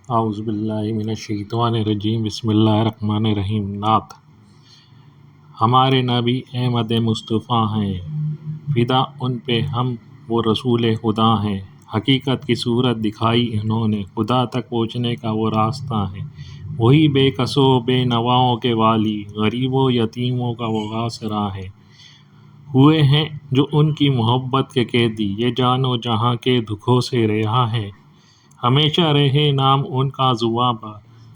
اعوذ باللہ من الشیطان الرجیم بسم اللہ الرحمن الرحیم۔ نعت۔ ہمارے نبی احمد مصطفیٰ ہیں، فدا ان پہ ہم وہ رسول خدا ہیں۔ حقیقت کی صورت دکھائی انہوں نے، خدا تک پہنچنے کا وہ راستہ ہے۔ وہی بے کسوں بے نواؤں کے والی، غریبوں یتیموں کا وہ آسرا ہے۔ ہوئے ہیں جو ان کی محبت کے قیدی، یہ جان و جہاں کے دکھوں سے رہا ہے۔ ہمیشہ رہے نام ان کا زباں پر،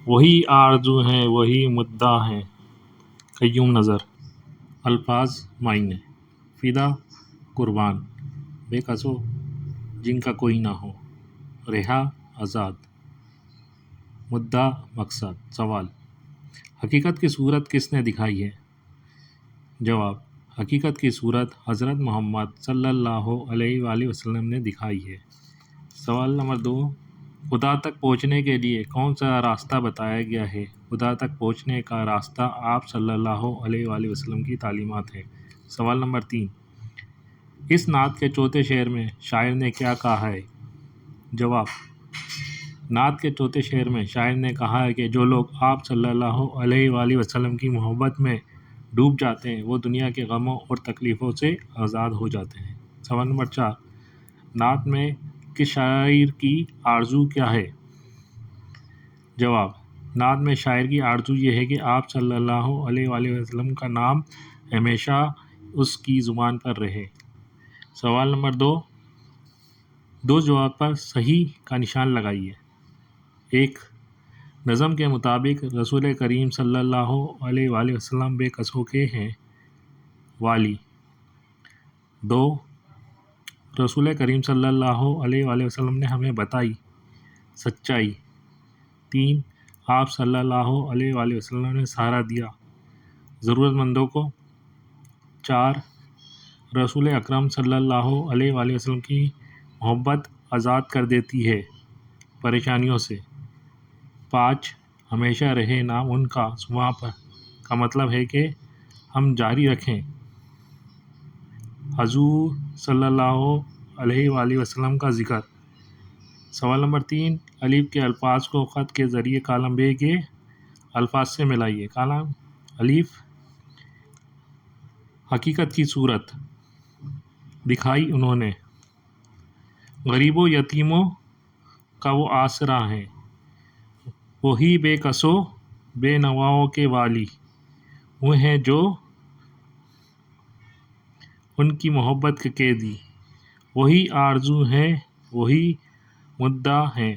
وہی آرزو ہیں وہی مدعا ہیں۔ قیوم نظر۔ الفاظ معنی: فدا قربان، بے کسو جن کا کوئی نہ ہو، رہا آزاد، مدعا مقصد۔ سوال: حقیقت کی صورت کس نے دکھائی ہے؟ جواب: حقیقت کی صورت حضرت محمد صلی اللہ علیہ وآلہ وسلم نے دکھائی ہے۔ سوال نمبر 2: خدا تک پہنچنے کے لیے کون سا راستہ بتایا گیا ہے؟ خدا تک پہنچنے کا راستہ آپ صلی اللہ علیہ وآلہ وسلم کی تعلیمات ہیں۔ سوال نمبر 3: اس نعت کے چوتھے شعر میں شاعر نے کیا کہا ہے؟ جواب: نعت کے چوتھے شعر میں شاعر نے کہا ہے کہ جو لوگ آپ صلی اللہ علیہ وآلہ وسلم کی محبت میں ڈوب جاتے ہیں وہ دنیا کے غموں اور تکلیفوں سے آزاد ہو جاتے ہیں۔ سوال نمبر 4: نعت میں کس شاعر کی آرزو کیا ہے؟ جواب: نعت میں شاعر کی آرزو یہ ہے کہ آپ صلی اللہ علیہ وآلہ وسلم کا نام ہمیشہ اس کی زبان پر رہے۔ سوال نمبر 2: دو جواب پر صحیح کا نشان لگائیے۔ 1. نظم کے مطابق رسول کریم صلی اللہ علیہ وآلہ وسلم بے کسوں کے ہیں والی۔ 2. رسول کریم صلی اللہ علیہ وآلہ وسلم نے ہمیں بتائی سچائی۔ 3. آپ صلی اللہ علیہ وآلہ وسلم نے سہارا دیا ضرورت مندوں کو۔ 4. رسول اکرم صلی اللہ علیہ وآلہ وسلم کی محبت آزاد کر دیتی ہے پریشانیوں سے۔ 5. ہمیشہ رہے نام ان کا زباں پر کا مطلب ہے کہ ہم جاری رکھیں حضور صلی اللہ علیہ وآلہ وسلم کا ذکر۔ سوال نمبر 3: الف کے الفاظ کو خط کے ذریعے کالم ب کے الفاظ سے ملائیے۔ کالم الف: حقیقت کی صورت دکھائی انہوں نے، غریبوں یتیموں کا وہ آسرا ہے، وہی بے کسوں بے نواؤں کے والی، ہوئے ہیں جو ان کی محبت کے قیدی، وہی آرزو ہیں وہی مدعا ہیں۔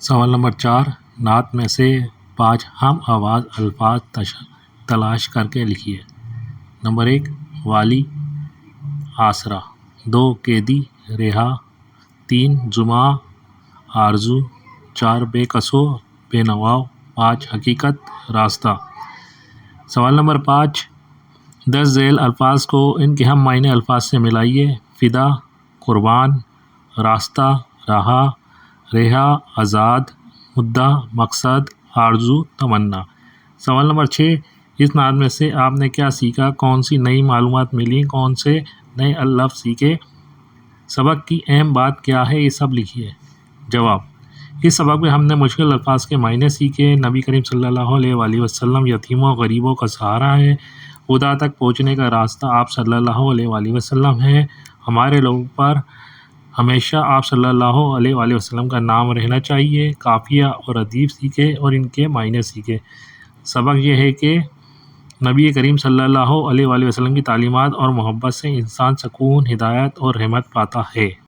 سوال نمبر 4: نعت میں سے 5 ہم آواز الفاظ تلاش کر کے لکھیے۔ نمبر 1: والی، آسرا۔ 2: قیدی، رہا۔ 3: زباں، آرزو۔ 4: بے کسوں بے نواؤں۔ 5: حقیقت، راستہ۔ سوال نمبر 5: درج ذیل الفاظ کو ان کے ہم معنی الفاظ سے ملائیے۔ فدا قربان، راستہ راہ، رہا آزاد، مدعا مقصد، آرزو تمنا۔ سوال نمبر 6: اس نعت میں سے آپ نے کیا سیکھا؟ کون سی نئی معلومات ملی؟ کون سے نئے لفظ سیکھے؟ سبق کی اہم بات کیا ہے؟ یہ سب لکھیے۔ جواب: اس سبق میں ہم نے مشکل الفاظ کے معنی سیکھے۔ نبی کریم صلی اللہ علیہ وآلہ وسلم یتیموں غریبوں کا سہارا ہے۔ خدا تک پہنچنے کا راستہ آپ صلی اللہ علیہ وآلہ وسلم ہے۔ ہمارے لوگوں پر ہمیشہ آپ صلی اللہ علیہ وآلہ وسلم کا نام رہنا چاہیے۔ قافیہ اور ادیب سیکھے اور ان کے معنی سیکھے۔ سبق یہ ہے کہ نبی کریم صلی اللہ علیہ وآلہ وسلم کی تعلیمات اور محبت سے انسان سکون، ہدایت اور رحمت پاتا ہے۔